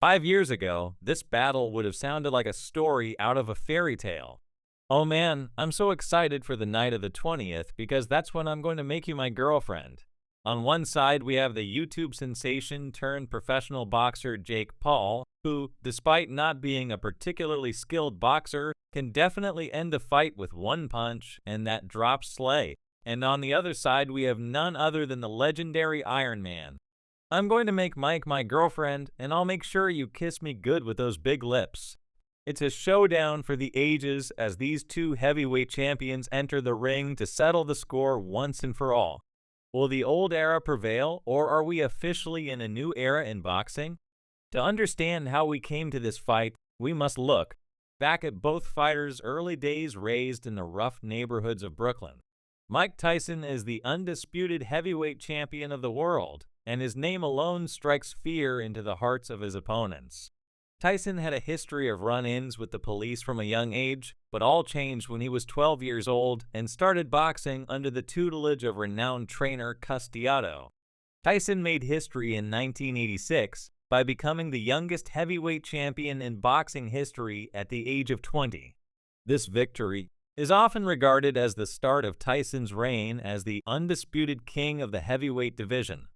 5 years ago, this battle would have sounded like a story out of a fairy tale. Oh man, I'm so excited for the night of the 20th because that's when I'm going to make you my girlfriend. On one side, we have the YouTube sensation turned professional boxer Jake Paul, who, despite not being a particularly skilled boxer, can definitely end a fight with one punch and that drop slay. And on the other side, we have none other than the legendary Iron Man. I'm going to make Mike my girlfriend, and I'll make sure you kiss me good with those big lips. It's a showdown for the ages as these two heavyweight champions enter the ring to settle the score once and for all. Will the old era prevail, or are we officially in a new era in boxing? To understand how we came to this fight, we must look back at both fighters' early days raised in the rough neighborhoods of Brooklyn. Mike Tyson is the undisputed heavyweight champion of the world, and his name alone strikes fear into the hearts of his opponents. Tyson had a history of run-ins with the police from a young age, but all changed when he was 12 years old and started boxing under the tutelage of renowned trainer Custiato. Tyson made history in 1986 by becoming the youngest heavyweight champion in boxing history at the age of 20. This victory is often regarded as the start of Tyson's reign as the undisputed king of the heavyweight division.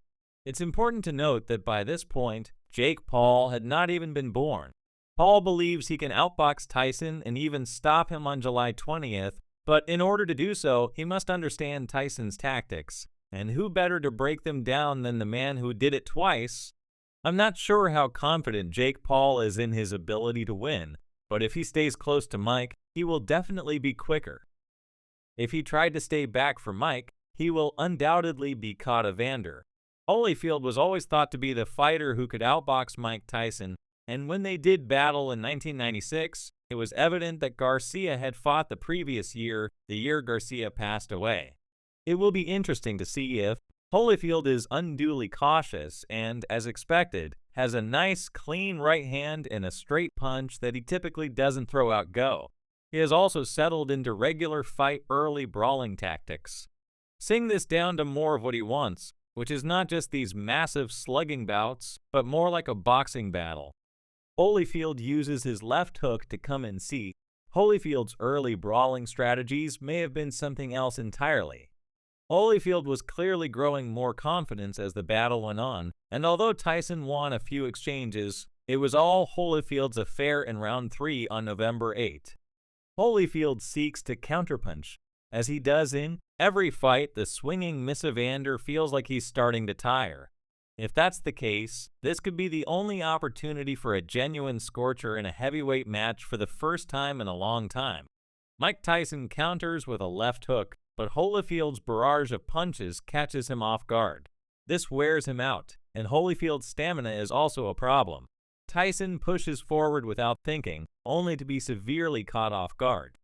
It's important to note that by this point, Jake Paul had not even been born. Paul believes he can outbox Tyson and even stop him on July 20th, but in order to do so, he must understand Tyson's tactics. And who better to break them down than the man who did it twice? I'm not sure how confident Jake Paul is in his ability to win, but if he stays close to Mike, he will definitely be quicker. If he tried to stay back from Mike, he will undoubtedly be caught Evander. Holyfield was always thought to be the fighter who could outbox Mike Tyson, and when they did battle in 1996, it was evident that Garcia had fought the previous year, the year Garcia passed away. It will be interesting to see if Holyfield is unduly cautious and, as expected, has a nice, clean right hand and a straight punch that he typically doesn't throw out go. He has also settled into regular fight early brawling tactics. Sing this down to more of what he wants, which is not just these massive slugging bouts, but more like a boxing battle. Holyfield uses his left hook to come in seat. Holyfield's early brawling strategies may have been something else entirely. Holyfield was clearly growing more confidence as the battle went on, and although Tyson won a few exchanges, it was all Holyfield's affair in round 3 on November 8. Holyfield seeks to counterpunch. As he does in every fight, the swinging Miss Evander feels like he's starting to tire. If that's the case, this could be the only opportunity for a genuine scorcher in a heavyweight match for the first time in a long time. Mike Tyson counters with a left hook, but Holyfield's barrage of punches catches him off guard. This wears him out, and Holyfield's stamina is also a problem. Tyson pushes forward without thinking, only to be severely caught off guard.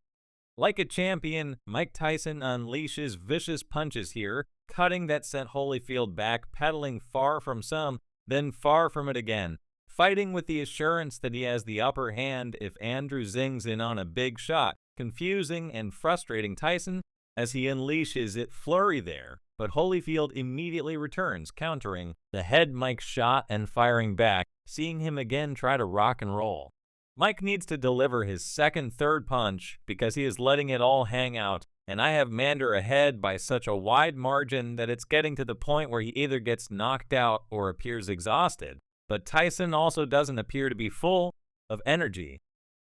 Like a champion, Mike Tyson unleashes vicious punches here, cutting that sent Holyfield back, pedaling far from some, then far from it again, fighting with the assurance that he has the upper hand if Andrew zings in on a big shot, confusing and frustrating Tyson as he unleashes it flurry there, but Holyfield immediately returns, countering the head Mike shot and firing back, seeing him again try to rock and roll. Mike needs to deliver his third punch because he is letting it all hang out, and I have Mander ahead by such a wide margin that it's getting to the point where he either gets knocked out or appears exhausted. But Tyson also doesn't appear to be full of energy.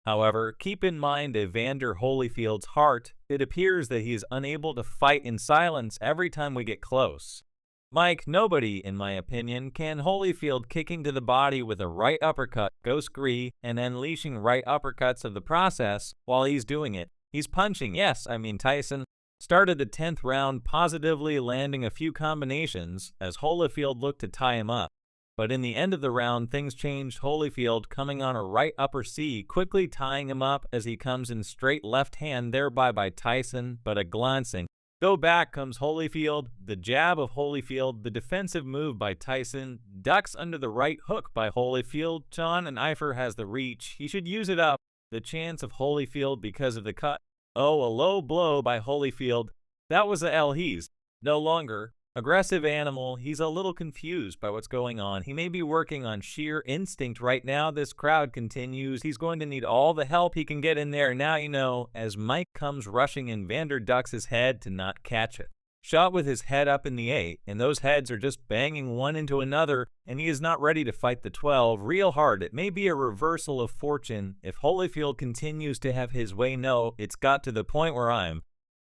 However, keep in mind Evander Holyfield's heart. It appears that he is unable to fight in silence every time we get close. Mike, nobody, in my opinion, can Holyfield kicking to the body with a right uppercut, go scree, and unleashing right uppercuts of the process while he's doing it. He's punching, yes, Tyson started the 10th round positively landing a few combinations as Holyfield looked to tie him up. But in the end of the round, things changed. Holyfield coming on a right upper C, quickly tying him up as he comes in straight left hand, thereby by Tyson, but a glancing. Go back comes Holyfield, the jab of Holyfield, the defensive move by Tyson, ducks under the right hook by Holyfield. John and Eifer has the reach. He should use it up. The chance of Holyfield because of the cut. Oh, a low blow by Holyfield. That was a L. He's no longer Aggressive animal, he's a little confused by what's going on. He may be working on sheer instinct right now. This crowd continues. He's going to need all the help he can get in there. Now you know, as Mike comes rushing in, Vander ducks his head to not catch it. Shot with his head up in the 8, and those heads are just banging one into another, and he is not ready to fight the 12 real hard. It may be a reversal of fortune if Holyfield continues to have his way. No, it's got to the point where I'm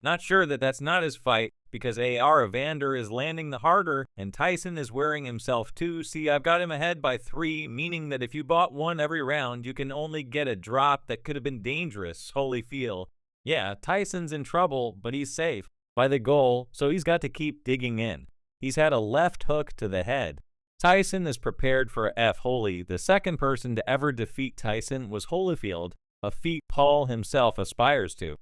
not sure that that's not his fight, because AR Evander is landing the harder, and Tyson is wearing himself too. See, I've got him ahead by 3, meaning that if you bought one every round, you can only get a drop that could have been dangerous. Holyfield. Yeah, Tyson's in trouble, but he's safe by the goal, so he's got to keep digging in. He's had a left hook to the head. Tyson is prepared for a F. Holy. The second person to ever defeat Tyson was Holyfield, a feat Paul himself aspires to.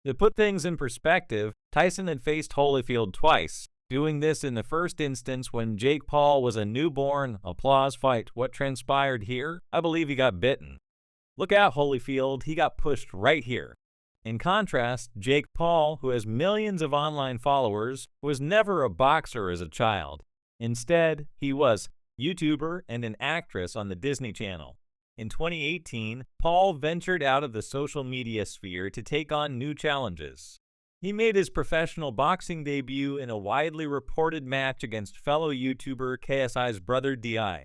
To put things in perspective, Tyson had faced Holyfield twice, doing this in the first instance when Jake Paul was a newborn applause fight. What transpired here? I believe he got bitten. Look out, Holyfield, he got pushed right here. In contrast, Jake Paul, who has millions of online followers, was never a boxer as a child. Instead, he was a YouTuber and an actress on the Disney Channel. In 2018, Paul ventured out of the social media sphere to take on new challenges. He made his professional boxing debut in a widely reported match against fellow YouTuber KSI's brother DI.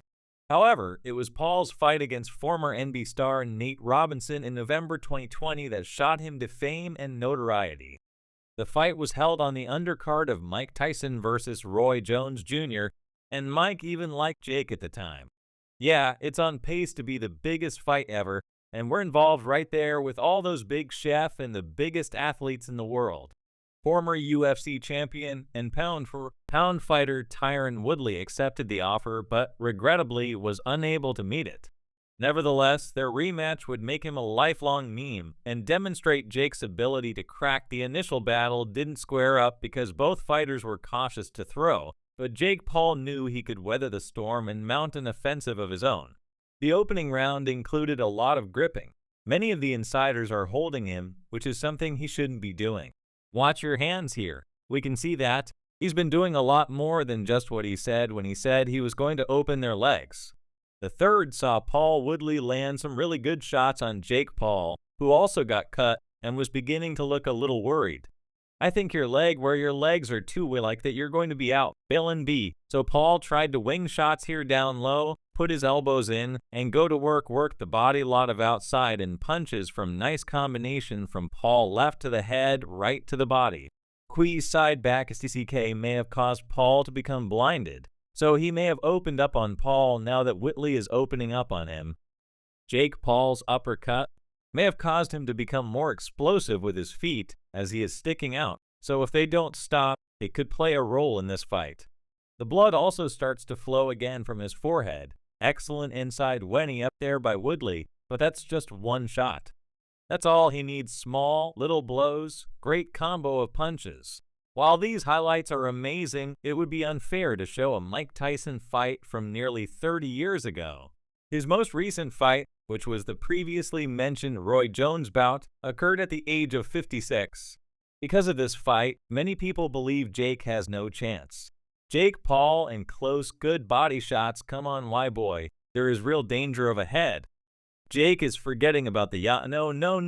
However, it was Paul's fight against former NBC star Nate Robinson in November 2020 that shot him to fame and notoriety. The fight was held on the undercard of Mike Tyson versus Roy Jones Jr., and Mike even liked Jake at the time. Yeah, it's on pace to be the biggest fight ever, and we're involved right there with all those big chefs and the biggest athletes in the world. Former UFC champion and pound-for-pound fighter Tyron Woodley accepted the offer, but regrettably was unable to meet it. Nevertheless, their rematch would make him a lifelong meme and demonstrate Jake's ability to crack. The initial battle didn't square up because both fighters were cautious to throw, but Jake Paul knew he could weather the storm and mount an offensive of his own. The opening round included a lot of gripping. Many of the insiders are holding him, which is something he shouldn't be doing. Watch your hands here. We can see that. He's been doing a lot more than just what he said when he said he was going to open their legs. The third saw Paul Woodley land some really good shots on Jake Paul, who also got cut and was beginning to look a little worried. I think your leg where your legs are too like that you're going to be out. Bail and B. So Paul tried to wing shots here down low, put his elbows in, and go to work the body, lot of outside and punches from nice combination from Paul, left to the head, right to the body. Qui's side back STCK may have caused Paul to become blinded, so he may have opened up on Paul now that Whitley is opening up on him. Jake Paul's uppercut may have caused him to become more explosive with his feet as he is sticking out, so if they don't stop, it could play a role in this fight. The blood also starts to flow again from his forehead. Excellent inside Wenny up there by Woodley, but that's just one shot. That's all he needs, small, little blows, great combo of punches. While these highlights are amazing, it would be unfair to show a Mike Tyson fight from nearly 30 years ago. His most recent fight, which was the previously mentioned Roy Jones bout, occurred at the age of 56. Because of this fight, many people believe Jake has no chance. Jake Paul and close, good body shots. Come on, why boy, there is real danger of a head. Jake is forgetting about the no.